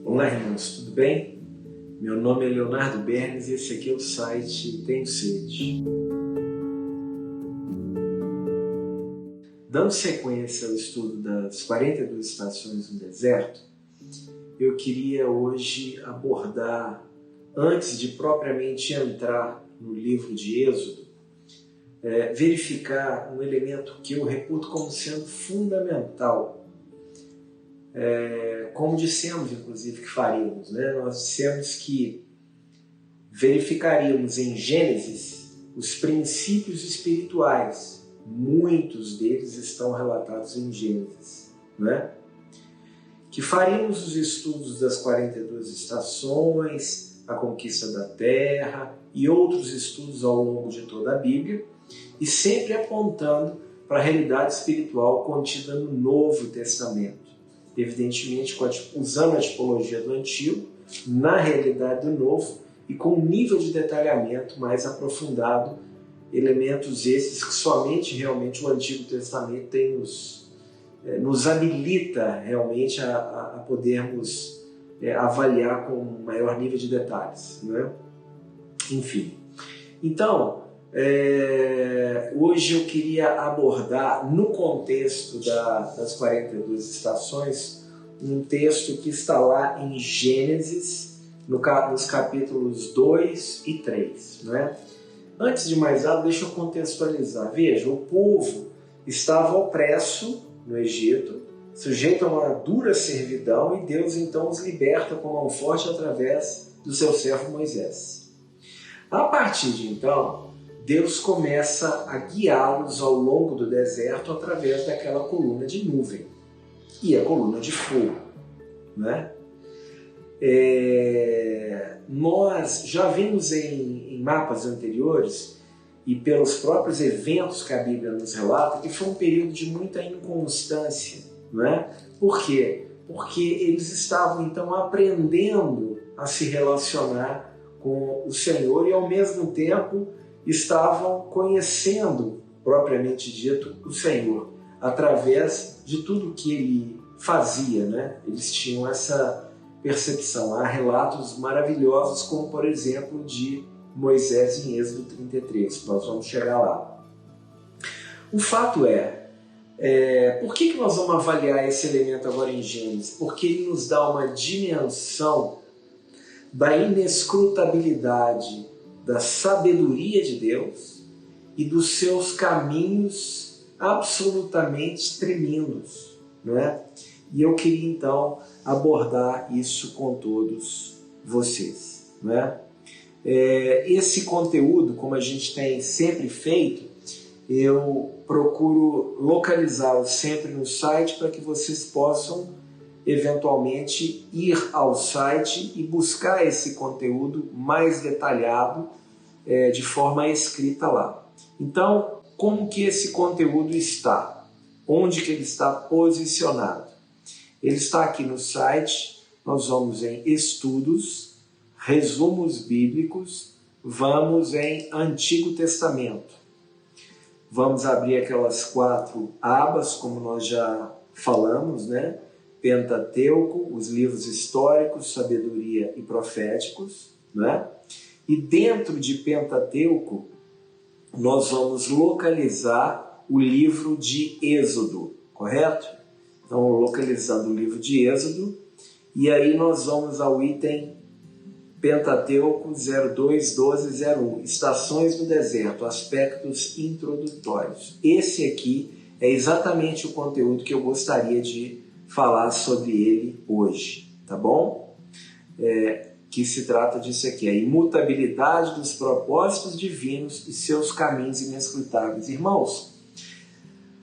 Olá, irmãos, tudo bem? Meu nome é Leonardo Bernes e esse aqui é o site Tenho Sede. Dando sequência ao estudo das 42 estações no deserto, eu queria hoje abordar, antes de propriamente entrar no livro de Êxodo, verificar um elemento que eu reputo como sendo fundamental. Como dissemos, inclusive, que faríamos, né? Nós dissemos que verificaríamos em Gênesis os princípios espirituais. Muitos deles estão relatados em Gênesis, né? Que faríamos os estudos das 42 estações, a conquista da terra e outros estudos ao longo de toda a Bíblia, e sempre apontando para a realidade espiritual contida no Novo Testamento. Evidentemente, usando a tipologia do Antigo, na realidade do Novo, e com um nível de detalhamento mais aprofundado, elementos esses que somente realmente o Antigo Testamento tem nos habilita realmente a podermos avaliar com maior nível de detalhes, né? Enfim, então, hoje eu queria abordar, no contexto das 42 estações, um texto que está lá em Gênesis, nos capítulos 2 e 3. Né? Antes de mais nada, deixa eu contextualizar. Veja, o povo estava opresso no Egito, sujeito a uma dura servidão, e Deus então os liberta com mão forte através do seu servo Moisés. A partir de então, Deus começa a guiá-los ao longo do deserto através daquela coluna de nuvem e a coluna de fogo, né? Nós já vimos em mapas anteriores e pelos próprios eventos que a Bíblia nos relata que foi um período de muita inconstância, né? Por quê? Porque eles estavam então aprendendo a se relacionar com o Senhor e ao mesmo tempo estavam conhecendo, propriamente dito, o Senhor, através de tudo que Ele fazia, né? Eles tinham essa percepção. Há relatos maravilhosos, como por exemplo de Moisés em Êxodo 33, nós vamos chegar lá. O fato por que nós vamos avaliar esse elemento agora em Gênesis? Porque ele nos dá uma dimensão da inescrutabilidade da sabedoria de Deus e dos seus caminhos absolutamente tremendos, não é? E eu queria então abordar isso com todos vocês, não é? Esse conteúdo, como a gente tem sempre feito, eu procuro localizá-lo sempre no site para que vocês possam eventualmente ir ao site e buscar esse conteúdo mais detalhado de forma escrita lá. Então, como que esse conteúdo está? Onde que ele está posicionado? Ele está aqui no site, nós vamos em Estudos, Resumos Bíblicos, vamos em Antigo Testamento. Vamos abrir aquelas 4 abas, como nós já falamos, né? Pentateuco, os livros históricos, sabedoria e proféticos, né? E dentro de Pentateuco, nós vamos localizar o livro de Êxodo, correto? Então, localizando o livro de Êxodo, e aí nós vamos ao item Pentateuco 02.12.01, Estações no Deserto, Aspectos Introdutórios. Esse aqui é exatamente o conteúdo que eu gostaria de falar sobre ele hoje, tá bom? Que se trata disso aqui, a imutabilidade dos propósitos divinos e seus caminhos inescrutáveis. Irmãos,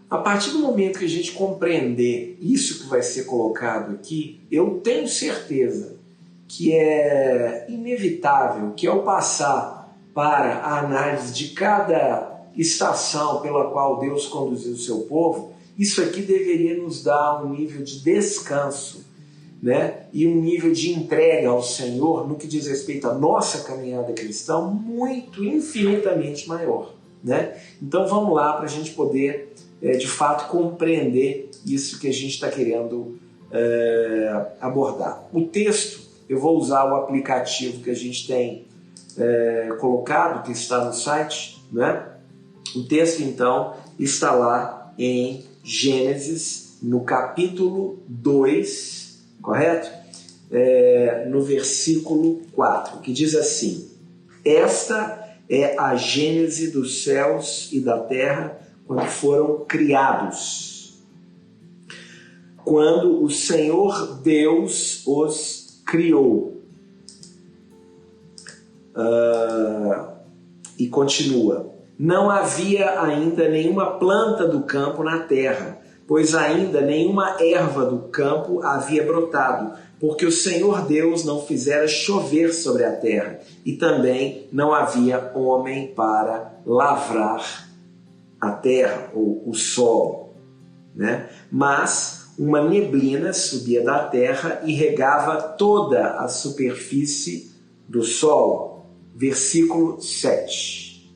a partir do momento que a gente compreender isso que vai ser colocado aqui, eu tenho certeza que é inevitável que ao passar para a análise de cada estação pela qual Deus conduziu o seu povo, isso aqui deveria nos dar um nível de descanso, né? E um nível de entrega ao Senhor no que diz respeito à nossa caminhada cristã muito, infinitamente maior, né? Então vamos lá para a gente poder de fato compreender isso que a gente está querendo abordar. O texto, eu vou usar o aplicativo que a gente tem colocado, que está no site, né? O texto, então, está lá em Gênesis, no capítulo 2, correto? No versículo 4, que diz assim: esta é a gênese dos céus e da terra quando foram criados, quando o Senhor Deus os criou. E continua: não havia ainda nenhuma planta do campo na terra, pois ainda nenhuma erva do campo havia brotado, porque o Senhor Deus não fizera chover sobre a terra, e também não havia homem para lavrar a terra, ou o solo, né? Mas uma neblina subia da terra e regava toda a superfície do solo. Versículo 7.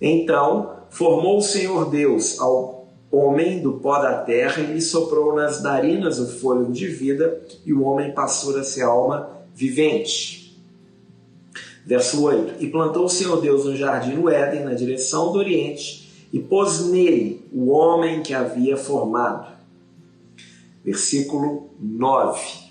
Então formou o Senhor Deus ao homem do pó da terra e lhe soprou nas narinas o fôlego de vida, e o homem passou a ser alma vivente. Verso 8. E plantou o Senhor Deus um jardim no Éden, na direção do Oriente, e pôs nele o homem que havia formado. Versículo 9.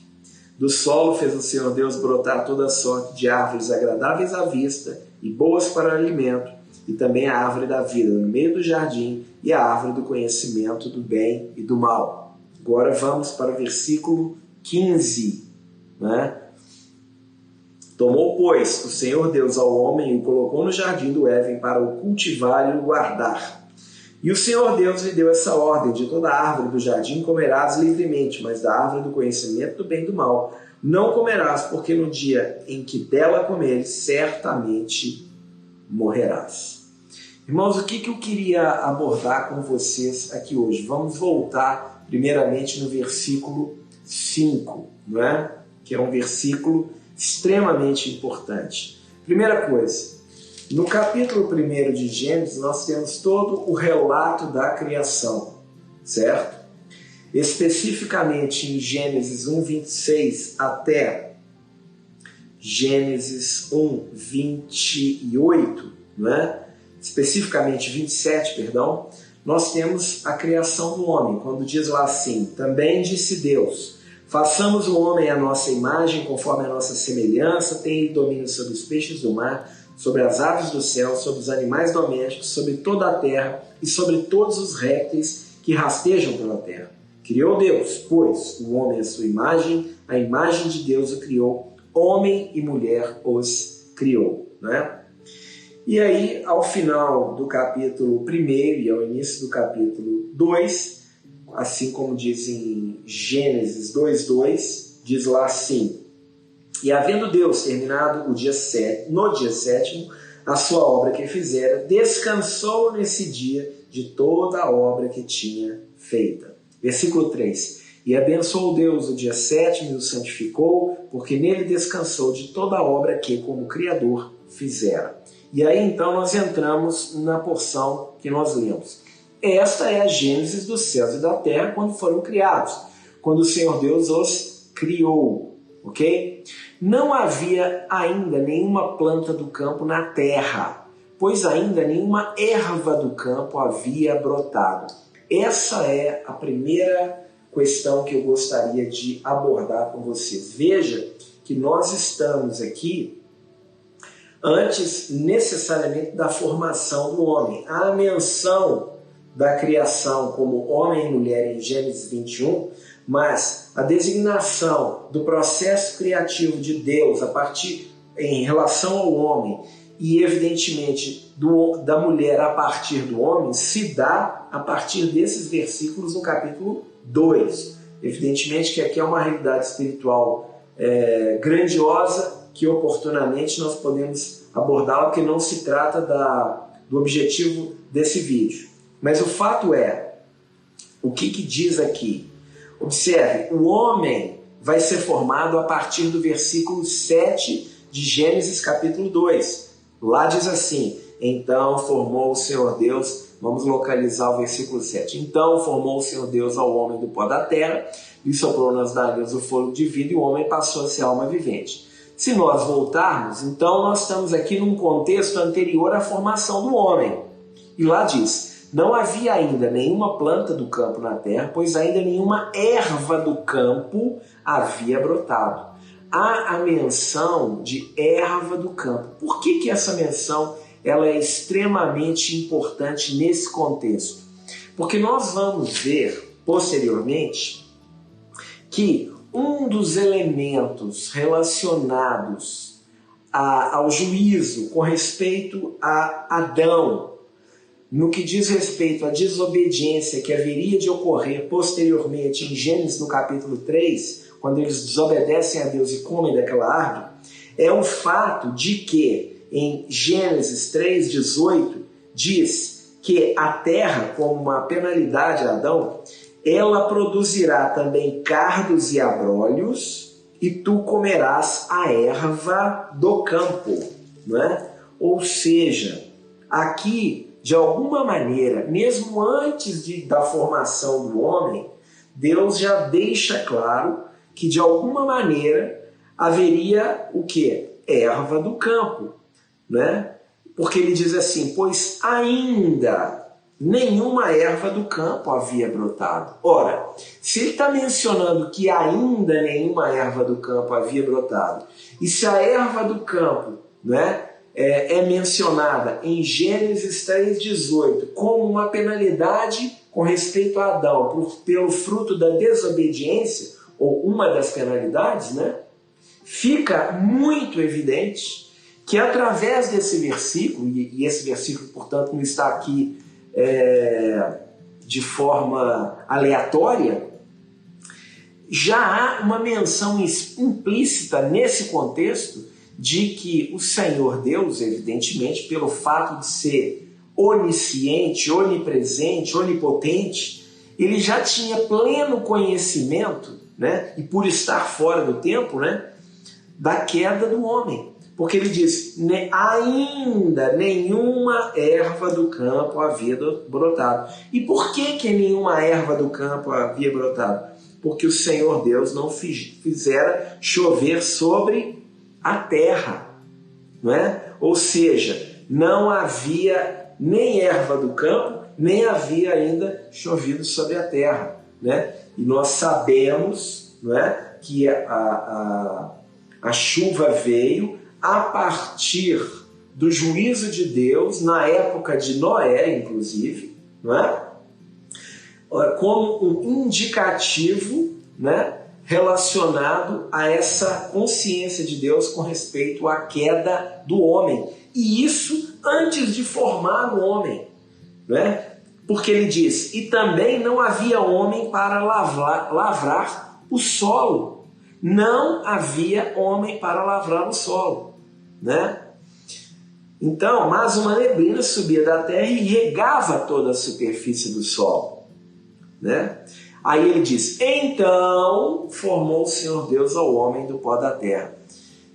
Do solo fez o Senhor Deus brotar toda sorte de árvores agradáveis à vista e boas para alimento, e também a árvore da vida no meio do jardim, e a árvore do conhecimento do bem e do mal. Agora vamos para o versículo 15, né? Tomou, pois, o Senhor Deus ao homem e o colocou no jardim do Éden para o cultivar e o guardar. E o Senhor Deus lhe deu essa ordem: de toda árvore do jardim comerás livremente, mas da árvore do conhecimento do bem e do mal não comerás, porque no dia em que dela comeres, certamente morrerás. Irmãos, o que eu queria abordar com vocês aqui hoje? Vamos voltar primeiramente no versículo 5, não é? Que é um versículo extremamente importante. Primeira coisa, no capítulo 1 de Gênesis, nós temos todo o relato da criação, certo? Especificamente em Gênesis 1:26 até Gênesis 1:28, não é? Especificamente 27, perdão, nós temos a criação do homem, quando diz lá assim: também disse Deus, façamos o homem à nossa imagem, conforme a nossa semelhança, tenha ele domínio sobre os peixes do mar, sobre as aves do céu, sobre os animais domésticos, sobre toda a terra e sobre todos os répteis que rastejam pela terra. Criou Deus, pois, o homem à sua imagem, a imagem de Deus o criou, homem e mulher os criou, né? E aí, ao final do capítulo 1 e ao início do capítulo 2, assim como diz em Gênesis 2:2, diz lá assim: e havendo Deus terminado no dia sétimo, a sua obra que fizera, descansou nesse dia de toda a obra que tinha feita. Versículo 3. E abençoou Deus o dia sétimo e o santificou, porque nele descansou de toda a obra que, como Criador, fizera. E aí então nós entramos na porção que nós lemos. Esta é a gênese dos céus e da terra quando foram criados, quando o Senhor Deus os criou, ok? Não havia ainda nenhuma planta do campo na terra, pois ainda nenhuma erva do campo havia brotado. Essa é a primeira questão que eu gostaria de abordar com vocês. Veja que nós estamos aqui antes necessariamente da formação do homem. A menção da criação como homem e mulher em Gênesis 21, mas a designação do processo criativo de Deus a partir em relação ao homem e evidentemente da mulher a partir do homem se dá a partir desses versículos no capítulo 2. Evidentemente que aqui é uma realidade espiritual grandiosa que oportunamente nós podemos abordá-la, porque não se trata do objetivo desse vídeo. Mas o fato é, o que diz aqui? Observe, o homem vai ser formado a partir do versículo 7 de Gênesis capítulo 2. Lá diz assim: então formou o Senhor Deus, vamos localizar o versículo 7. Então formou o Senhor Deus ao homem do pó da terra, e soprou nas narinas o fôlego de vida e o homem passou a ser alma vivente. Se nós voltarmos, então nós estamos aqui num contexto anterior à formação do homem. E lá diz, não havia ainda nenhuma planta do campo na terra, pois ainda nenhuma erva do campo havia brotado. Há a menção de erva do campo. Por que essa menção ela é extremamente importante nesse contexto? Porque nós vamos ver posteriormente que um dos elementos relacionados ao juízo com respeito a Adão, no que diz respeito à desobediência que haveria de ocorrer posteriormente em Gênesis no capítulo 3, quando eles desobedecem a Deus e comem daquela árvore, é o fato de que em Gênesis 3,18 diz que a terra, como uma penalidade a Adão, ela produzirá também cardos e abrolhos, e tu comerás a erva do campo, não é? Ou seja, aqui, de alguma maneira, mesmo antes da formação do homem, Deus já deixa claro que, de alguma maneira, haveria o quê? Erva do campo, né? Porque ele diz assim, pois ainda nenhuma erva do campo havia brotado. Ora, se ele está mencionando que ainda nenhuma erva do campo havia brotado, e se a erva do campo, né, é mencionada em Gênesis 3,18 como uma penalidade com respeito a Adão pelo fruto da desobediência, ou uma das penalidades, né, fica muito evidente que através desse versículo, e esse versículo, portanto, não está aqui de forma aleatória, já há uma menção implícita nesse contexto de que o Senhor Deus, evidentemente, pelo fato de ser onisciente, onipresente, onipotente, ele já tinha pleno conhecimento, né, e por estar fora do tempo, né, da queda do homem. Porque ele diz, ainda nenhuma erva do campo havia brotado. E por que nenhuma erva do campo havia brotado? Porque o Senhor Deus não fizera chover sobre a terra, não é? Ou seja, não havia nem erva do campo, nem havia ainda chovido sobre a terra, né? E nós sabemos, não é, que a chuva veio a partir do juízo de Deus, na época de Noé, inclusive, não é? Como um indicativo, né, relacionado a essa consciência de Deus com respeito à queda do homem. E isso antes de formar o homem, né? Porque ele diz, e também não havia homem para lavrar o solo. Não havia homem para lavrar o solo, né? Então, mas uma neblina subia da terra e regava toda a superfície do solo, né? Aí ele diz, então formou o Senhor Deus ao homem do pó da terra.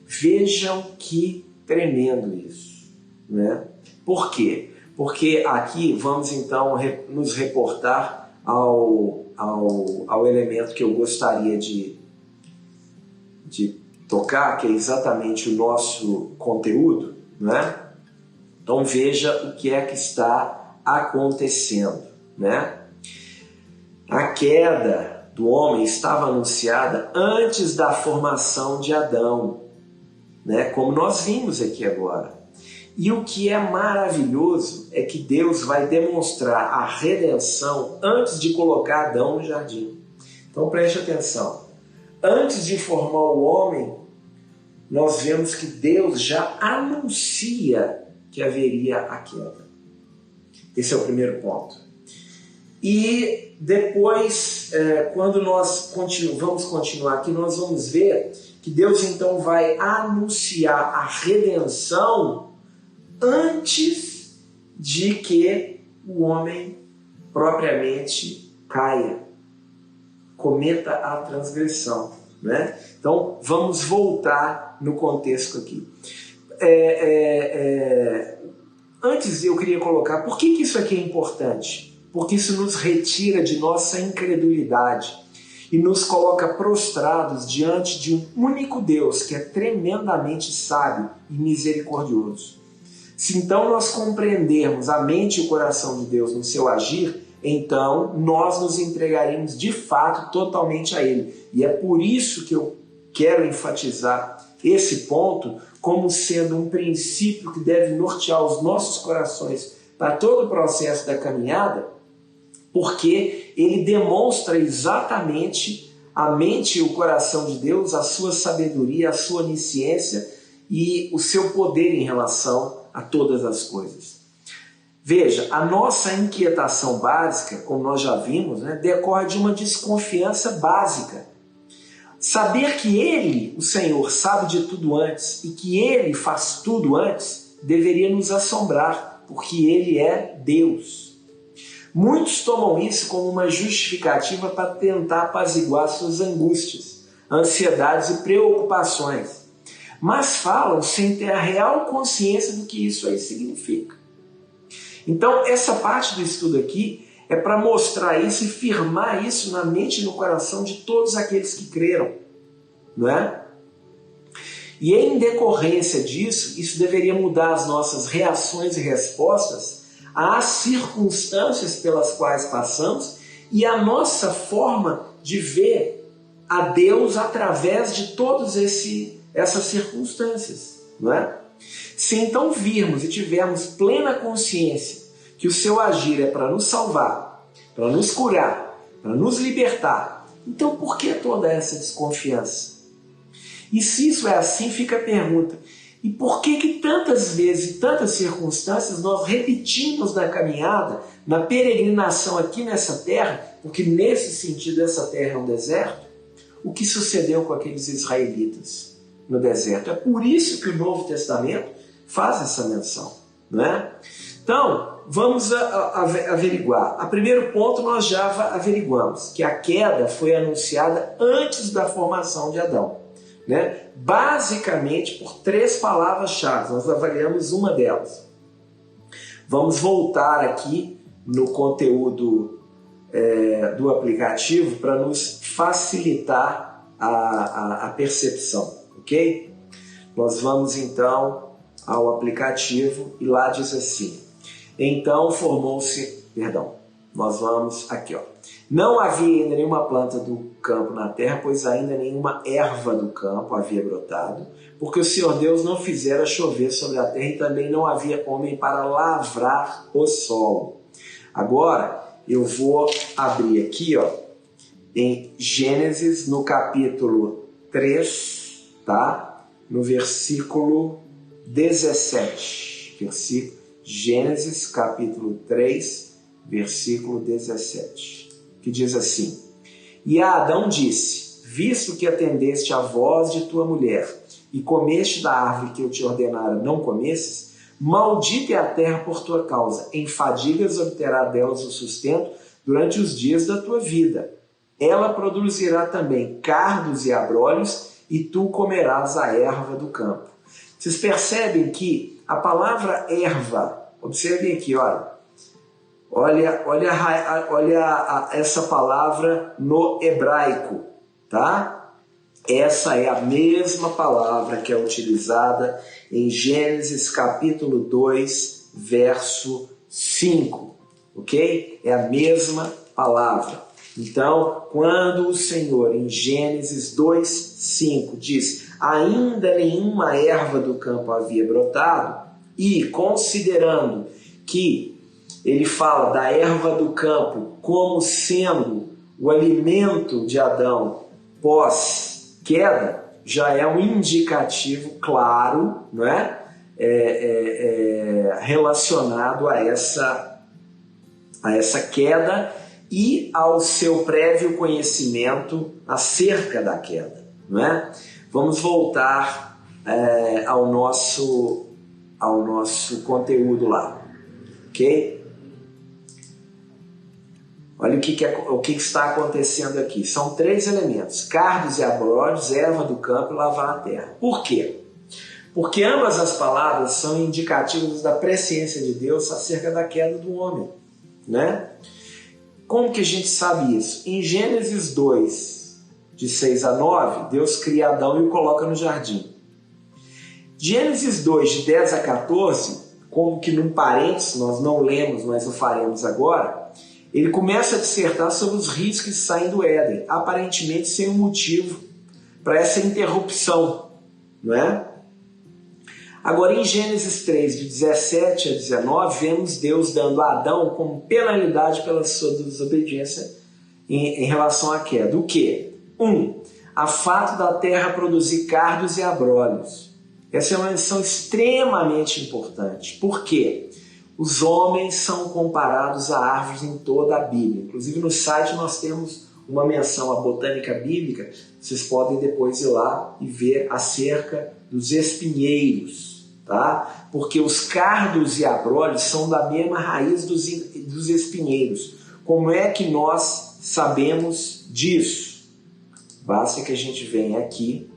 Vejam que tremendo isso, né? Por quê? Porque aqui vamos então nos reportar ao elemento que eu gostaria de tocar, que é exatamente o nosso conteúdo, né? Então veja o que é que está acontecendo, né? A queda do homem estava anunciada antes da formação de Adão, né? Como nós vimos aqui agora. E o que é maravilhoso é que Deus vai demonstrar a redenção antes de colocar Adão no jardim. Então preste atenção. Antes de formar o homem, nós vemos que Deus já anuncia que haveria a queda. Esse é o primeiro ponto. E depois, quando nós vamos continuar aqui, nós vamos ver que Deus então vai anunciar a redenção antes de que o homem propriamente caia, cometa a transgressão, né? Então vamos voltar no contexto aqui. Antes eu queria colocar, por que isso aqui é importante? Porque isso nos retira de nossa incredulidade. e nos coloca prostrados diante de um único Deus que é tremendamente sábio e misericordioso. Se então nós compreendermos a mente e o coração de Deus no seu agir, então nós nos entregaremos de fato totalmente a Ele. E é por isso que eu quero enfatizar esse ponto como sendo um princípio que deve nortear os nossos corações para todo o processo da caminhada, porque ele demonstra exatamente a mente e o coração de Deus, a sua sabedoria, a sua onisciência e o seu poder em relação a todas as coisas. Veja, a nossa inquietação básica, como nós já vimos, decorre de uma desconfiança básica. Saber que Ele, o Senhor, sabe de tudo antes e que Ele faz tudo antes, deveria nos assombrar, porque Ele é Deus. Muitos tomam isso como uma justificativa para tentar apaziguar suas angústias, ansiedades e preocupações, mas falam sem ter a real consciência do que isso aí significa. Então, essa parte do estudo aqui é para mostrar isso e firmar isso na mente e no coração de todos aqueles que creram, não é? E em decorrência disso, isso deveria mudar as nossas reações e respostas às circunstâncias pelas quais passamos e a nossa forma de ver a Deus através de todas essas circunstâncias, não é? Se então virmos e tivermos plena consciência que o seu agir é para nos salvar, para nos curar, para nos libertar, então por que toda essa desconfiança? E se isso é assim, fica a pergunta: e por que tantas vezes e tantas circunstâncias nós repetimos na caminhada, na peregrinação aqui nessa terra, porque nesse sentido essa terra é um deserto, o que sucedeu com aqueles israelitas no deserto? É por isso que o Novo Testamento faz essa menção, não é? Então, vamos averiguar. A primeiro ponto nós já averiguamos, que a queda foi anunciada antes da formação de Adão, né? Basicamente por 3 palavras-chave. Nós avaliamos uma delas. Vamos voltar aqui no conteúdo do aplicativo para nos facilitar a percepção, ok? Nós vamos então ao aplicativo e lá diz assim: então nós vamos aqui, ó. Não havia ainda nenhuma planta do campo na terra, pois ainda nenhuma erva do campo havia brotado, porque o Senhor Deus não fizera chover sobre a terra e também não havia homem para lavrar o solo. Agora eu vou abrir aqui, ó, em Gênesis, no capítulo 3, tá? No versículo 17. Gênesis, capítulo 3, versículo 17. Que diz assim: e a Adão disse: visto que atendeste à voz de tua mulher e comeste da árvore que eu te ordenara não comesses, maldita é a terra por tua causa, em fadigas obterá delas o sustento durante os dias da tua vida. Ela produzirá também cardos e abrolhos, e tu comerás a erva do campo. Vocês percebem que a palavra erva, observem aqui, olha essa palavra no hebraico, tá? Essa é a mesma palavra que é utilizada em Gênesis capítulo 2, verso 5, ok? É a mesma palavra. Então, quando o Senhor em Gênesis 2, 5 diz: ainda nenhuma erva do campo havia brotado, e considerando que ele fala da erva do campo como sendo o alimento de Adão pós-queda, já é um indicativo claro, não é? Relacionado a essa queda e ao seu prévio conhecimento acerca da queda, não é? Vamos voltar ao nosso conteúdo lá, ok? Olha o que está acontecendo aqui. São 3 elementos: cardos e abrolhos, erva do campo e lavar a terra. Por quê? Porque ambas as palavras são indicativas da presciência de Deus acerca da queda do homem, né? Como que a gente sabe isso? Em Gênesis 2, de 6 a 9, Deus cria Adão e o coloca no jardim. Gênesis 2, de 10 a 14, como que num parênteses, nós não lemos, mas o faremos agora, ele começa a dissertar sobre os rios que saem do Éden, aparentemente sem um motivo para essa interrupção, não é? Agora, em Gênesis 3, de 17 a 19, vemos Deus dando a Adão como penalidade pela sua desobediência em relação à queda. O quê? 1. A fato da terra produzir cardos e abrolhos. Essa é uma lição extremamente importante. Por quê? Os homens são comparados a árvores em toda a Bíblia. Inclusive no site nós temos uma menção à botânica bíblica. Vocês podem depois ir lá e ver acerca dos espinheiros, tá? Porque os cardos e abrolhos são da mesma raiz dos espinheiros. Como é que nós sabemos disso? Basta que a gente venha aqui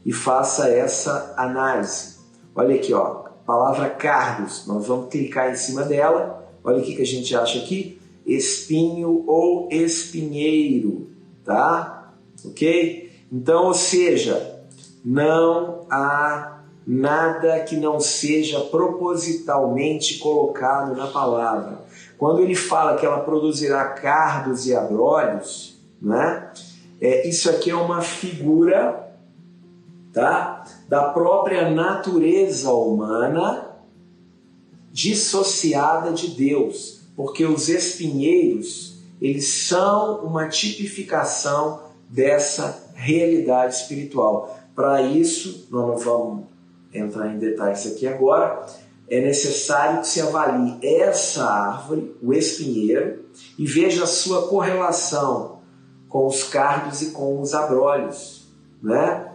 e faça essa análise. Olha aqui, ó, a palavra cardos, nós vamos clicar em cima dela. Olha o que a gente acha aqui: espinho ou espinheiro, tá? Ok? Então, ou seja, não há nada que não seja propositalmente colocado na palavra. Quando ele fala que ela produzirá cardos e abrolhos, né? Isso aqui é uma figura, tá? Da própria natureza humana dissociada de Deus, porque os espinheiros, eles são uma tipificação dessa realidade espiritual. Para isso, nós não vamos entrar em detalhes aqui agora, é necessário que se avalie essa árvore, o espinheiro, e veja a sua correlação com os cardos e com os abrolhos, né?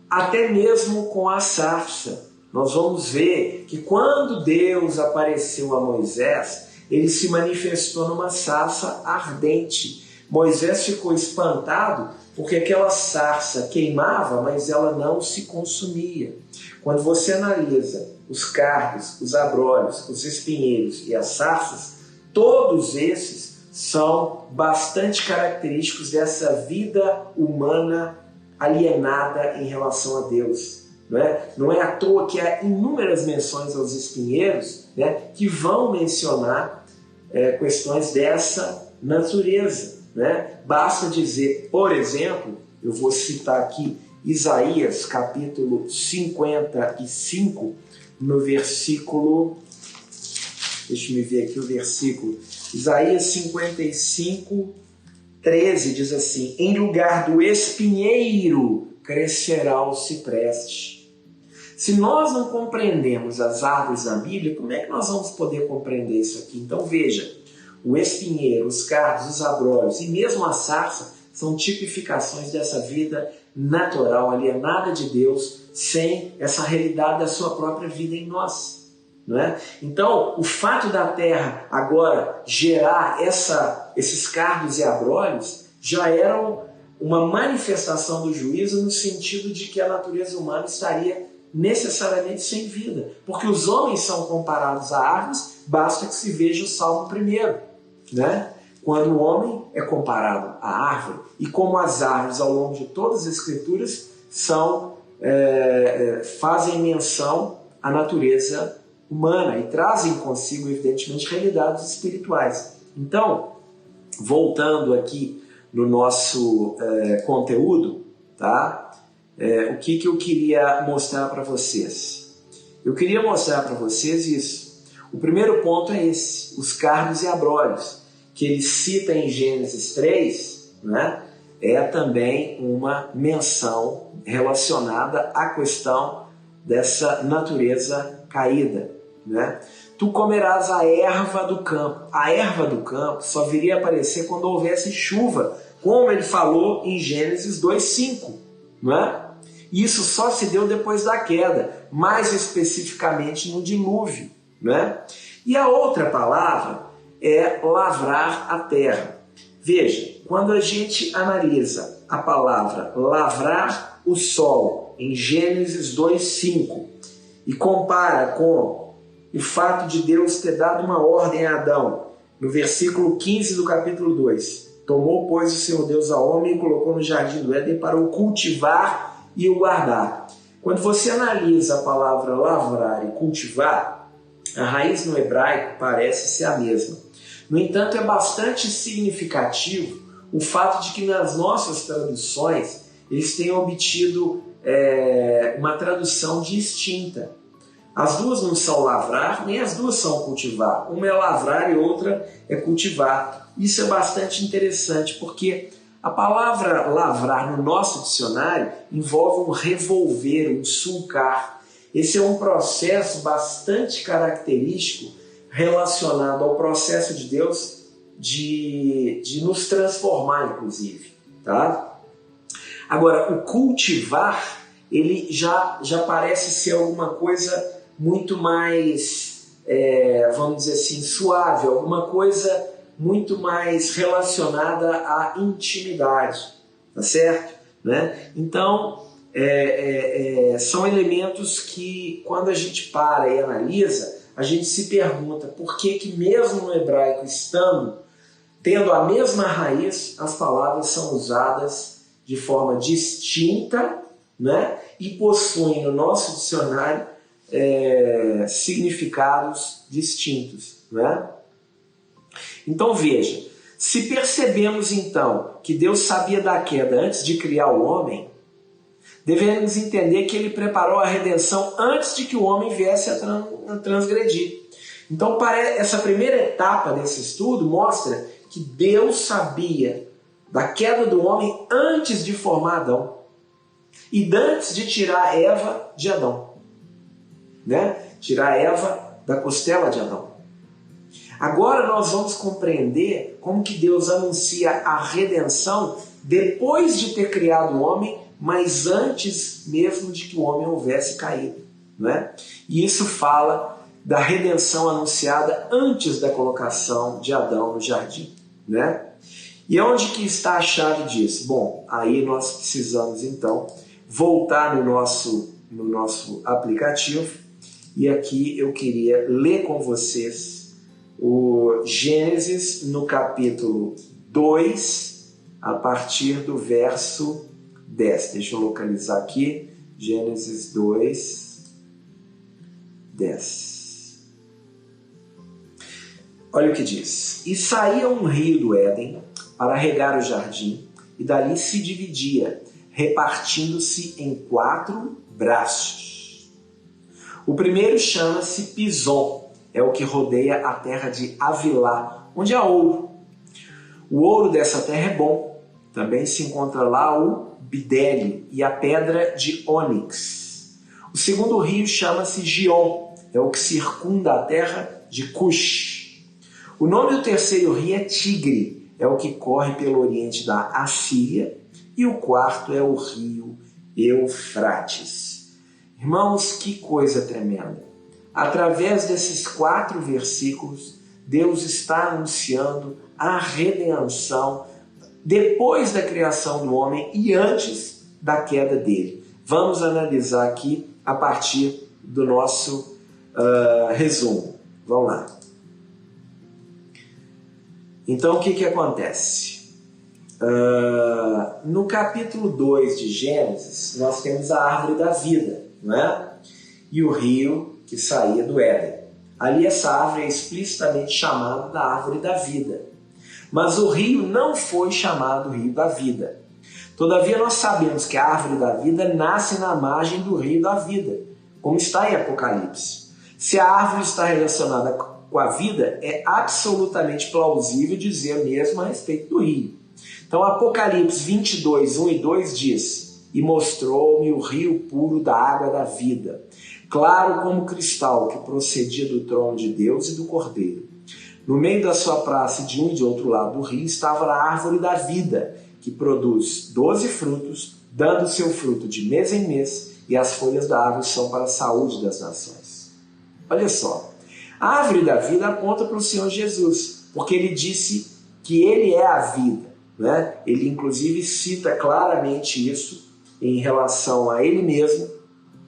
Até mesmo com a sarça. Nós vamos ver que quando Deus apareceu a Moisés, ele se manifestou numa sarça ardente. Moisés ficou espantado porque aquela sarça queimava, mas ela não se consumia. Quando você analisa os cardos, os abrolhos, os espinheiros e as sarças, todos esses são bastante característicos dessa vida humana alienada em relação a Deus. Não é à toa que há inúmeras menções aos espinheiros, né, que vão mencionar questões dessa natureza. Né? Basta dizer, por exemplo, eu vou citar aqui Isaías capítulo 55, no versículo, deixa eu ver aqui o versículo, Isaías 55, 13 diz assim: em lugar do espinheiro crescerá o cipreste. Se nós não compreendemos as árvores da Bíblia, como é que nós vamos poder compreender isso aqui? Então veja, o espinheiro, os cardos, os abrolhos e mesmo a sarça são tipificações dessa vida natural, alienada de Deus, sem essa realidade da sua própria vida em nós. Não é? Então, o fato da terra agora gerar esses cardos e abrolhos já eram uma manifestação do juízo no sentido de que a natureza humana estaria necessariamente sem vida. Porque os homens são comparados a árvores, basta que se veja o Salmo 1, né? Quando o homem é comparado à árvore, e como as árvores ao longo de todas as escrituras fazem menção à natureza humana e trazem consigo, evidentemente, realidades espirituais. Então, voltando aqui no nosso conteúdo, tá? O que eu queria mostrar para vocês? Eu queria mostrar para vocês isso. O primeiro ponto é esse, os cardos e abrolhos, que ele cita em Gênesis 3, né? É também uma menção relacionada à questão dessa natureza caída, né? Tu comerás a erva do campo. A erva do campo só viria a aparecer quando houvesse chuva, como ele falou em Gênesis 2:5, não é? Isso só se deu depois da queda, mais especificamente no dilúvio, né? E a outra palavra é lavrar a terra. Veja, quando a gente analisa a palavra lavrar o solo em Gênesis 2:5 e compara com o fato de Deus ter dado uma ordem a Adão no versículo 15 do capítulo 2, Tomou, pois, o Senhor Deus ao homem e colocou no jardim do Éden para o cultivar e o guardar. Quando você analisa a palavra lavrar e cultivar, a raiz no hebraico parece ser a mesma. No entanto, é bastante significativo o fato de que nas nossas traduções eles tenham obtido uma tradução distinta. As duas não são lavrar, nem as duas são cultivar. Uma é lavrar e outra é cultivar. Isso é bastante interessante, porque a palavra lavrar no nosso dicionário envolve um revolver, um sulcar. Esse é um processo bastante característico relacionado ao processo de Deus de nos transformar, inclusive. Tá? Agora, o cultivar, ele já parece ser alguma coisa muito mais, vamos dizer assim, suave, alguma coisa muito mais relacionada à intimidade, tá certo? Né? Então, são elementos que, quando a gente para e analisa, a gente se pergunta por que mesmo no hebraico tendo a mesma raiz, as palavras são usadas de forma distinta, né? E possuem no nosso dicionário significados distintos, né? Então veja, se percebemos então que Deus sabia da queda antes de criar o homem, devemos entender que ele preparou a redenção antes de que o homem viesse a transgredir. Então, essa primeira etapa desse estudo mostra que Deus sabia da queda do homem antes de formar Adão e antes de tirar Eva de Adão, né? Tirar Eva da costela de Adão. Agora nós vamos compreender como que Deus anuncia a redenção depois de ter criado o homem, mas antes mesmo de que o homem houvesse caído, né? E isso fala da redenção anunciada antes da colocação de Adão no jardim, né? E onde que está a chave disso? Bom, aí nós precisamos então voltar no nosso aplicativo, e aqui eu queria ler com vocês o Gênesis no capítulo 2, a partir do verso 10. Deixa eu localizar aqui, Gênesis 2, 10. Olha o que diz. E saía um rio do Éden para regar o jardim, e dali se dividia, repartindo-se em 4 braços. O primeiro chama-se Pison, é o que rodeia a terra de Havilá, onde há ouro. O ouro dessa terra é bom. Também se encontra lá o bidélio e a pedra de ônix. O segundo rio chama-se Gion, é o que circunda a terra de Cush. O nome do terceiro rio é Tigre, é o que corre pelo oriente da Assíria. E o quarto é o rio Eufrates. Irmãos, que coisa tremenda! Através desses 4 versículos, Deus está anunciando a redenção depois da criação do homem e antes da queda dele. Vamos analisar aqui a partir do nosso resumo. Vamos lá. Então, o que acontece? No capítulo 2 de Gênesis, nós temos a árvore da vida, não é? E o rio que saía do Éden. Ali essa árvore é explicitamente chamada da árvore da vida. Mas o rio não foi chamado rio da vida. Todavia nós sabemos que a árvore da vida nasce na margem do rio da vida, como está em Apocalipse. Se a árvore está relacionada com a vida, é absolutamente plausível dizer mesmo a respeito do rio. Então Apocalipse 22, 1 e 2 diz: E mostrou-me o rio puro da água da vida, claro como cristal, que procedia do trono de Deus e do Cordeiro. No meio da sua praça, de um e de outro lado do rio, estava a árvore da vida, que produz 12 frutos, dando seu fruto de mês em mês, e as folhas da árvore são para a saúde das nações. Olha só, a árvore da vida aponta para o Senhor Jesus, porque ele disse que ele é a vida, né? Ele inclusive cita claramente isso em relação a ele mesmo,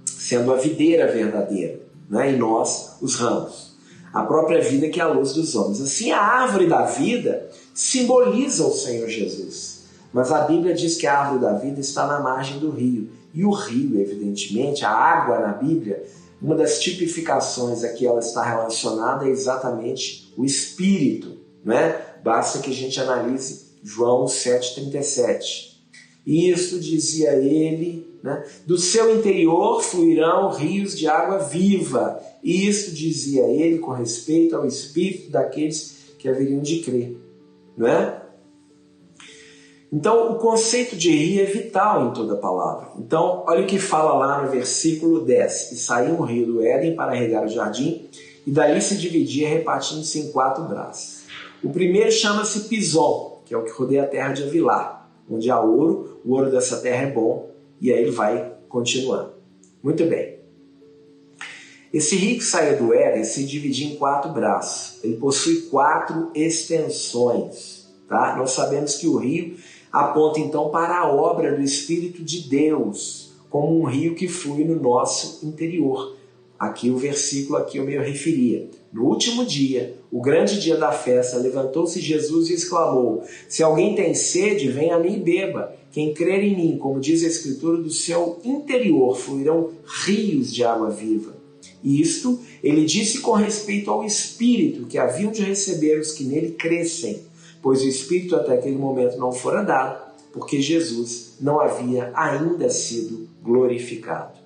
sendo a videira verdadeira, né? E nós, os ramos. a própria vida que é a luz dos homens. Assim, a árvore da vida simboliza o Senhor Jesus. Mas a Bíblia diz que a árvore da vida está na margem do rio. E o rio, evidentemente, a água na Bíblia, uma das tipificações a que ela está relacionada é exatamente o Espírito, né? Basta que a gente analise João 7,37. Isto dizia ele, né? Do seu interior fluirão rios de água viva. Isto dizia ele com respeito ao Espírito daqueles que haveriam de crer, não é? Então, o conceito de rio é vital em toda a palavra. Então, olha o que fala lá no versículo 10. E saiu um rio do Éden para regar o jardim, e dali se dividia, repartindo-se em 4 braços. O primeiro chama-se Pison, que é o que rodeia a terra de Avilá, onde há ouro, o ouro dessa terra é bom, e aí ele vai continuando. Muito bem. Esse rio que saiu do Éden se dividia em 4 braços. Ele possui 4 extensões. Tá? Nós sabemos que o rio aponta então para a obra do Espírito de Deus, como um rio que flui no nosso interior. Aqui o versículo a que eu me referia. No último dia, o grande dia da festa, levantou-se Jesus e exclamou: se alguém tem sede, venha a mim e beba. Quem crer em mim, como diz a Escritura, do seu interior fluirão rios de água viva. Isto ele disse com respeito ao Espírito que haviam de receber os que nele crescem, pois o Espírito até aquele momento não fora dado, porque Jesus não havia ainda sido glorificado.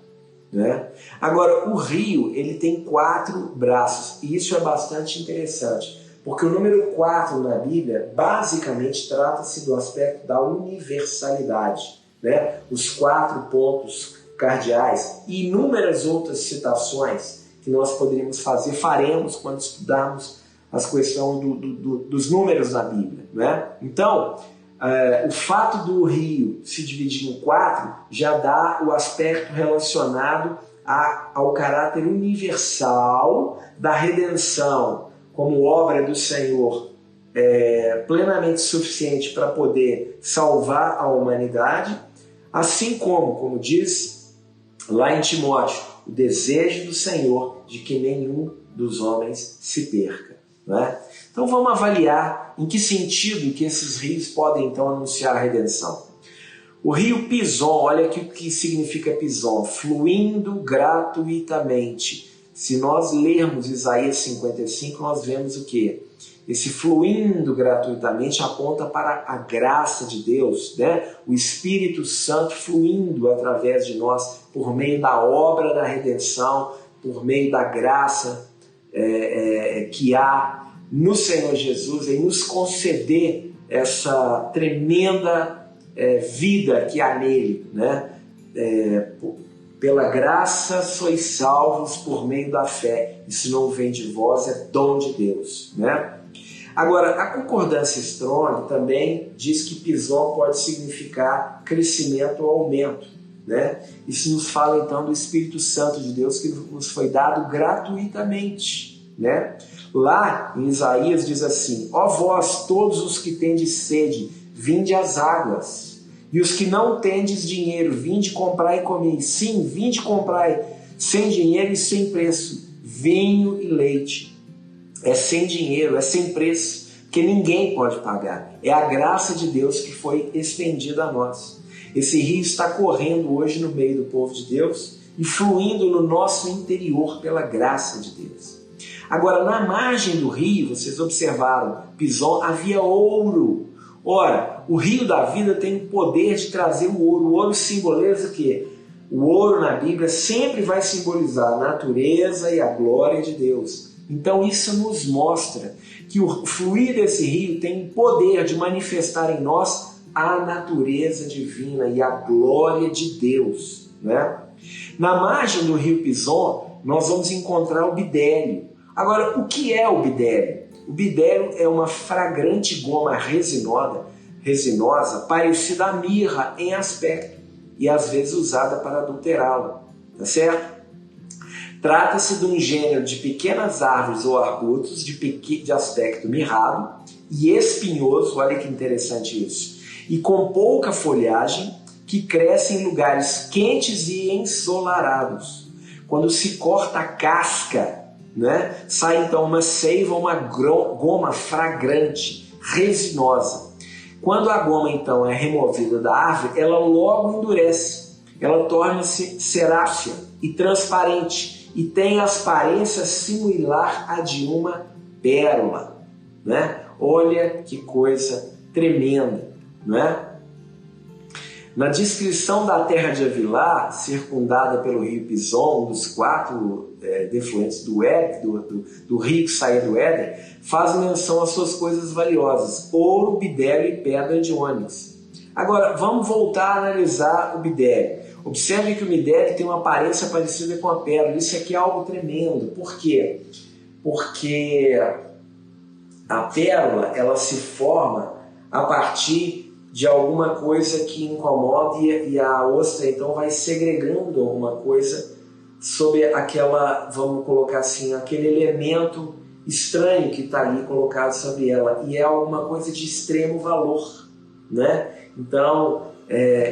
Né? Agora, o rio ele tem 4 braços, e isso é bastante interessante, porque o número 4 na Bíblia basicamente trata-se do aspecto da universalidade, né? Os 4 pontos cardeais e inúmeras outras citações que nós poderíamos fazer, faremos quando estudarmos as questões dos números na Bíblia. Né? Então, o fato do rio se dividir em 4 já dá o aspecto relacionado ao caráter universal da redenção, como obra do Senhor plenamente suficiente para poder salvar a humanidade, assim como diz lá em Timóteo, o desejo do Senhor de que nenhum dos homens se perca. Né? Então vamos avaliar em que sentido que esses rios podem então anunciar a redenção. O rio Pison, olha aqui o que significa Pison, fluindo gratuitamente. Se nós lermos Isaías 55, nós vemos o quê? Esse fluindo gratuitamente aponta para a graça de Deus, né? O Espírito Santo fluindo através de nós por meio da obra da redenção, por meio da graça que há no Senhor Jesus em nos conceder essa tremenda vida que há nele, né? Pela graça sois salvos por meio da fé. Isso não vem de vós, é dom de Deus, né? Agora, a concordância Strong também diz que Pison pode significar crescimento ou aumento, né? Isso nos fala então do Espírito Santo de Deus que nos foi dado gratuitamente, né? Lá em Isaías diz assim: ó vós todos os que tendes sede, vinde às águas, e os que não tendes dinheiro, vinde comprai e comei. Sim, vinde comprai sem dinheiro e sem preço, vinho e leite. É sem dinheiro, é sem preço, que ninguém pode pagar. É a graça de Deus que foi estendida a nós. Esse rio está correndo hoje no meio do povo de Deus e fluindo no nosso interior pela graça de Deus. Agora, na margem do rio, vocês observaram, Pison, havia ouro. Ora, o rio da vida tem o poder de trazer o ouro. O ouro simboliza o quê? O ouro na Bíblia sempre vai simbolizar a natureza e a glória de Deus. Então isso nos mostra que o fluir desse rio tem o poder de manifestar em nós a natureza divina e a glória de Deus. Né? Na margem do rio Pison, nós vamos encontrar o bidélio. Agora, o que é o bidélio? O bidélio é uma fragrante goma resinosa parecida à mirra em aspecto e às vezes usada para adulterá-la. Tá certo? Trata-se de um gênero de pequenas árvores ou arbustos de aspecto mirrado e espinhoso, olha que interessante isso, e com pouca folhagem, que cresce em lugares quentes e ensolarados. Quando se corta a casca, né? Sai então uma seiva, uma goma fragrante, resinosa. Quando a goma então é removida da árvore, ela logo endurece, ela torna-se cerácea e transparente e tem aparência similar à de uma pérola, né? Olha que coisa tremenda, né? Na descrição da terra de Havilá, circundada pelo rio Pison, um dos 4 defluentes do rio que saía do Éden, faz menção às suas coisas valiosas: ouro, bidélio e pedra de ônix. Agora, vamos voltar a analisar o bidélio. Observe que o bidélio tem uma aparência parecida com a pérola. Isso aqui é algo tremendo. Por quê? Porque a pérola, ela se forma a partir de alguma coisa que incomoda e a ostra então vai segregando alguma coisa sobre aquela, vamos colocar assim, aquele elemento estranho que está ali colocado sobre ela, e é alguma coisa de extremo valor, né? Então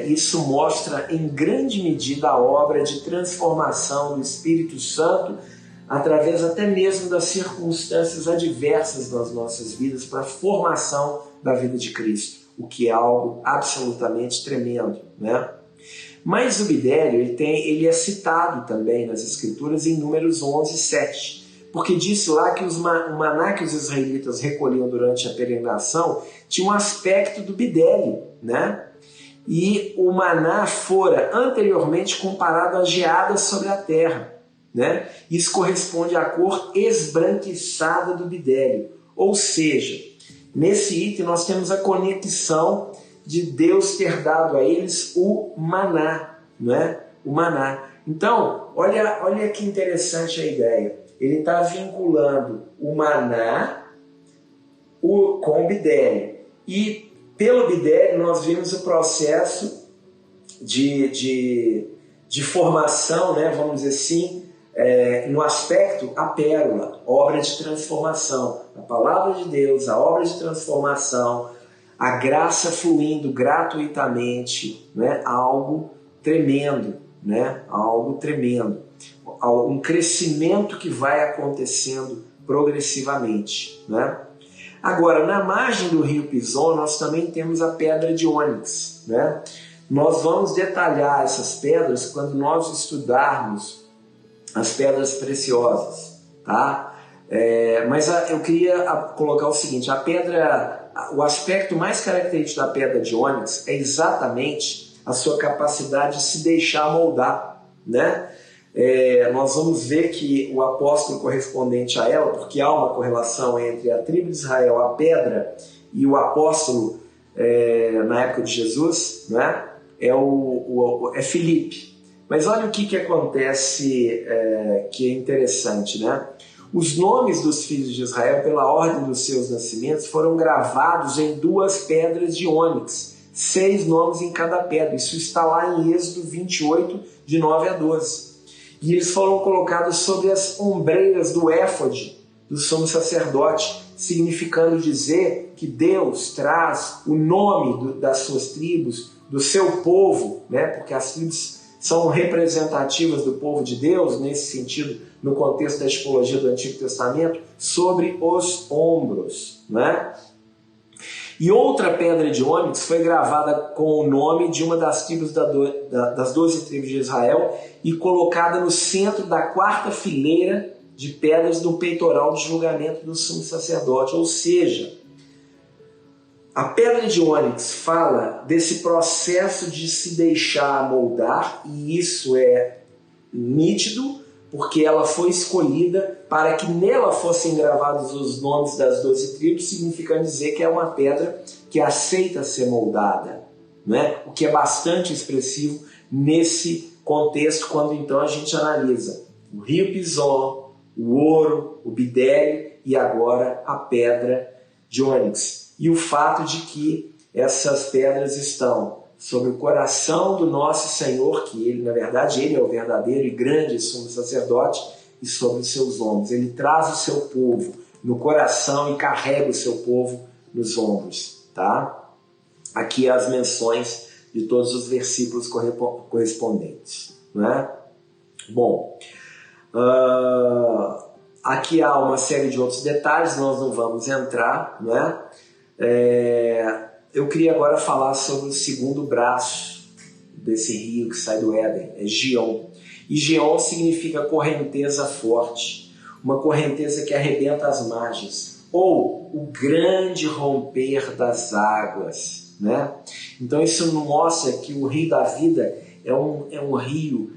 isso mostra em grande medida a obra de transformação do Espírito Santo através até mesmo das circunstâncias adversas das nossas vidas para a formação da vida de Cristo, o que é algo absolutamente tremendo, né? Mas o bidélio ele é citado também nas Escrituras em Números 11:7, porque disse lá que o maná que os israelitas recolhiam durante a peregrinação tinha um aspecto do bidélio, né? E o maná fora anteriormente comparado a geadas sobre a terra, né? Isso corresponde à cor esbranquiçada do bidélio, ou seja, nesse item nós temos a conexão de Deus ter dado a eles o maná, né? O maná. Então, olha que interessante a ideia. Ele está vinculando o maná com o bidélio. E pelo bidélio nós vimos o processo de formação, né? Vamos dizer assim, no aspecto, a pérola, obra de transformação, a palavra de Deus, a obra de transformação, a graça fluindo gratuitamente, né? Algo tremendo, né? Algo tremendo, um crescimento que vai acontecendo progressivamente, né? Agora, na margem do rio Pison, nós também temos a pedra de ônix, né? Nós vamos detalhar essas pedras quando nós estudarmos as pedras preciosas, tá? Mas eu queria colocar o seguinte: o aspecto mais característico da pedra de ônix é exatamente a sua capacidade de se deixar moldar, né? Nós vamos ver que o apóstolo correspondente a ela, porque há uma correlação entre a tribo de Israel, a pedra, e o apóstolo na época de Jesus, né? É Filipe. Mas olha o que acontece que é interessante, né? Os nomes dos filhos de Israel, pela ordem dos seus nascimentos, foram gravados em 2 pedras de ônix, 6 nomes em cada pedra. Isso está lá em Êxodo 28, de 9 a 12. E eles foram colocados sobre as ombreiras do éfode do sumo sacerdote, significando dizer que Deus traz o nome das suas tribos, do seu povo, né? Porque as tribos são representativas do povo de Deus, nesse sentido, no contexto da tipologia do Antigo Testamento, sobre os ombros, né? E outra pedra de ônix foi gravada com o nome de uma das tribos das 12 tribos de Israel e colocada no centro da 4ª fileira de pedras do peitoral de julgamento do sumo sacerdote. Ou seja, a pedra de ônix fala desse processo de se deixar moldar, e isso é nítido, porque ela foi escolhida para que nela fossem gravados os nomes das 12 tribos, significando dizer que é uma pedra que aceita ser moldada, né? O que é bastante expressivo nesse contexto, quando então a gente analisa o rio Pison, o ouro, o bidélio e agora a pedra de ônix. E o fato de que essas pedras estão sobre o coração do nosso Senhor, que ele, na verdade, ele é o verdadeiro e grande sumo sacerdote, e sobre os seus ombros. Ele traz o seu povo no coração e carrega o seu povo nos ombros, tá? Aqui as menções de todos os versículos correspondentes, né? Bom, Aqui há uma série de outros detalhes, nós não vamos entrar, né? Eu queria agora falar sobre o segundo braço desse rio que sai do Éden, é Gihon. E Gihon significa correnteza forte, uma correnteza que arrebenta as margens, ou o grande romper das águas, né? Então isso mostra que o rio da vida é um rio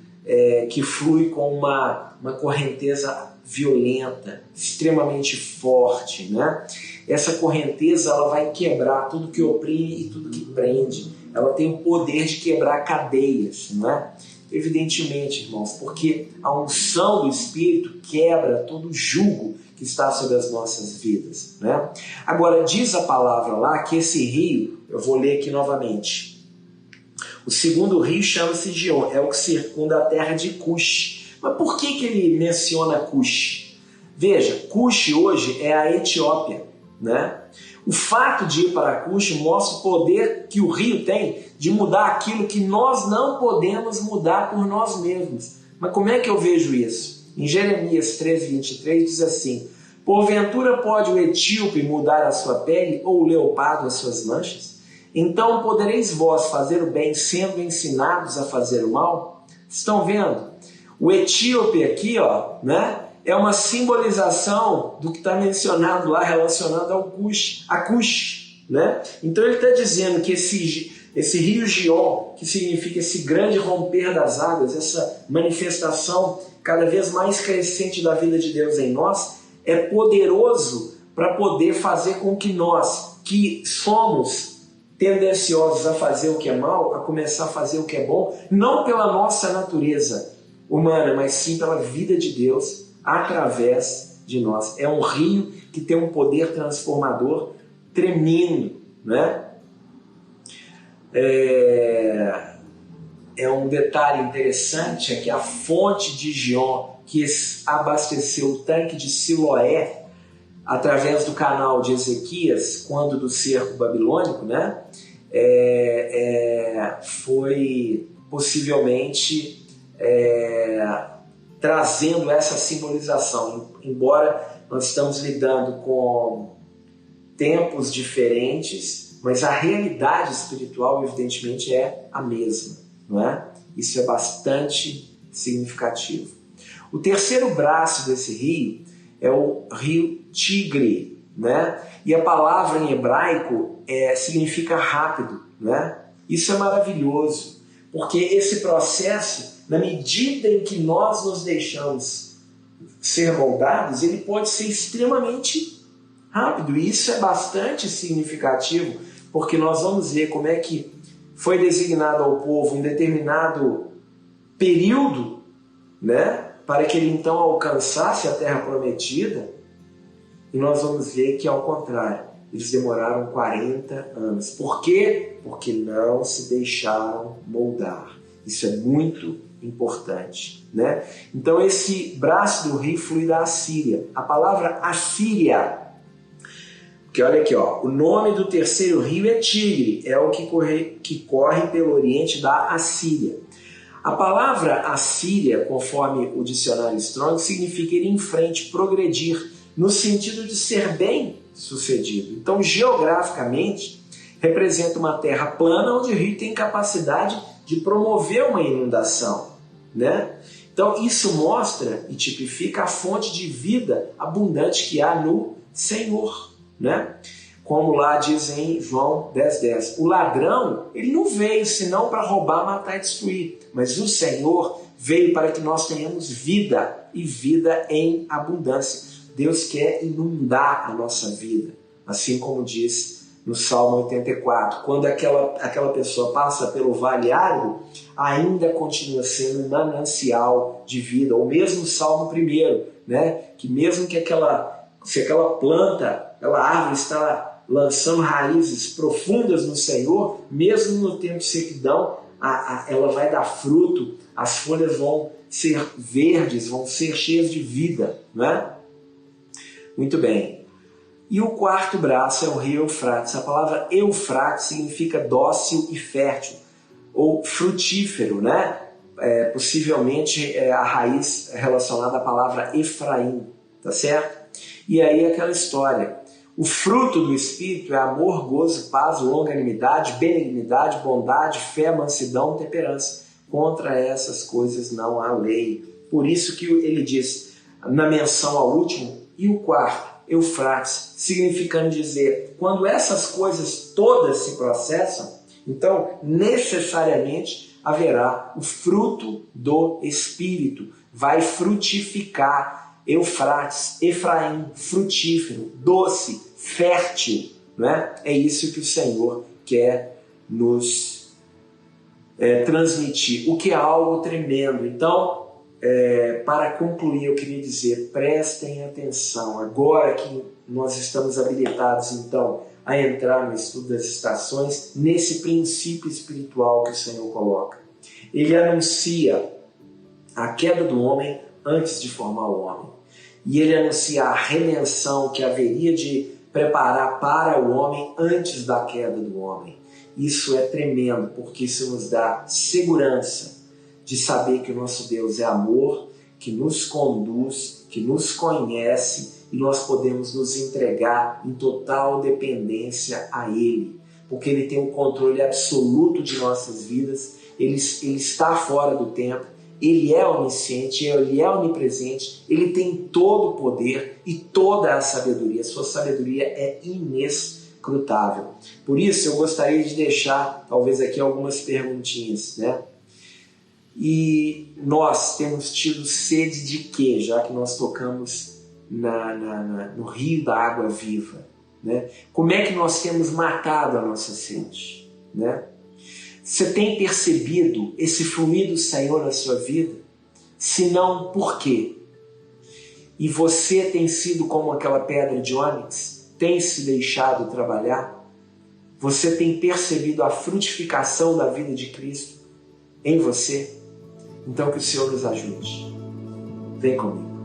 que flui com uma correnteza violenta, extremamente forte, né? Essa correnteza ela vai quebrar tudo que oprime e tudo que prende. Ela tem o poder de quebrar cadeias, né? Evidentemente, irmãos, porque a unção do Espírito quebra todo o jugo que está sobre as nossas vidas, né? Agora, diz a palavra lá que esse rio, eu vou ler aqui novamente. O segundo rio chama-se Gihon, é o que circunda a terra de Cush. Mas por que ele menciona Cush? Veja, Cush hoje é a Etiópia, né? O fato de ir para Cush mostra o poder que o rio tem de mudar aquilo que nós não podemos mudar por nós mesmos. Mas como é que eu vejo isso? Em Jeremias 13:23 diz assim: porventura pode o etíope mudar a sua pele ou o leopardo as suas manchas? Então podereis vós fazer o bem sendo ensinados a fazer o mal? Estão vendo? O etíope aqui, ó, né, é uma simbolização do que está mencionado lá relacionado ao Cush, a Cush, né? Então ele está dizendo que esse rio Gihon, que significa esse grande romper das águas, essa manifestação cada vez mais crescente da vida de Deus em nós, é poderoso para poder fazer com que nós, que somos tendenciosos a fazer o que é mal, a começar a fazer o que é bom, não pela nossa natureza humana, mas sim pela vida de Deus através de nós. É um rio que tem um poder transformador tremendo, né? Um detalhe interessante é que a fonte de Gihon, que abasteceu o tanque de Siloé através do canal de Ezequias, quando do cerco babilônico, né? Foi possivelmente trazendo essa simbolização, embora nós estamos lidando com tempos diferentes, mas a realidade espiritual evidentemente é a mesma, não é? Isso é bastante significativo. O terceiro braço desse rio é o rio Tigre, né? E a palavra em hebraico significa rápido, né? Isso é maravilhoso, porque esse processo, na medida em que nós nos deixamos ser moldados, ele pode ser extremamente rápido. E isso é bastante significativo, porque nós vamos ver como é que foi designado ao povo um determinado período, né, para que ele então alcançasse a terra prometida, e nós vamos ver que ao contrário, eles demoraram 40 anos. Por quê? Porque não se deixaram moldar. Isso é muito importante, né? Então esse braço do rio flui da Assíria. A palavra Assíria, porque olha aqui, ó, o nome do terceiro rio é Tigre, é o que corre pelo oriente da Assíria. A palavra Assíria, conforme o dicionário Strong, significa ir em frente, progredir, no sentido de ser bem sucedido. Então, geograficamente, representa uma terra plana onde o rio tem capacidade de promover uma inundação, né? Então, isso mostra e tipifica a fonte de vida abundante que há no Senhor, né? Como lá diz em João 10:10. O ladrão, ele não veio senão para roubar, matar e destruir, mas o Senhor veio para que nós tenhamos vida e vida em abundância. Deus quer inundar a nossa vida, assim como diz no Salmo 84. Quando aquela pessoa passa pelo vale árido, ainda continua sendo um manancial de vida. Ou mesmo o Salmo 1, né? Que mesmo que se aquela planta, aquela árvore está lançando raízes profundas no Senhor, mesmo no tempo de sequidão, ela vai dar fruto, as folhas vão ser verdes, vão ser cheias de vida, né? Muito bem. E o quarto braço é o rio Eufrates. A palavra Eufrates significa dócil e fértil, ou frutífero, né? Possivelmente a raiz relacionada à palavra Efraim, tá certo? E aí aquela história. O fruto do Espírito é amor, gozo, paz, longanimidade, benignidade, bondade, fé, mansidão, temperança. Contra essas coisas não há lei. Por isso que ele diz, na menção ao último, e o quarto, Eufrates, significando dizer, quando essas coisas todas se processam, então necessariamente haverá o fruto do Espírito, vai frutificar. Eufrates, Efraim, frutífero, doce, fértil, né? É isso que o Senhor quer nos transmitir, o que é algo tremendo. Então, para concluir, eu queria dizer, prestem atenção, agora que nós estamos habilitados, então, a entrar no estudo das estações, nesse princípio espiritual que o Senhor coloca. Ele anuncia a queda do homem antes de formar o homem. E ele anuncia a redenção que haveria de preparar para o homem antes da queda do homem. Isso é tremendo, porque isso nos dá segurança de saber que o nosso Deus é amor, que nos conduz, que nos conhece e nós podemos nos entregar em total dependência a Ele, porque Ele tem o controle absoluto de nossas vidas, Ele está fora do tempo, Ele é onisciente, Ele é onipresente, Ele tem todo o poder e toda a sabedoria. Sua sabedoria é inescrutável. Por isso eu gostaria de deixar talvez aqui algumas perguntinhas, né? E nós temos tido sede de quê? Já que nós tocamos no rio da água viva, né? Como é que nós temos matado a nossa sede, né? Você tem percebido esse fluir do Senhor na sua vida? Se não, por quê? E você tem sido como aquela pedra de ônix? Tem se deixado trabalhar? Você tem percebido a frutificação da vida de Cristo em você? Então que o Senhor nos ajude. Vem comigo.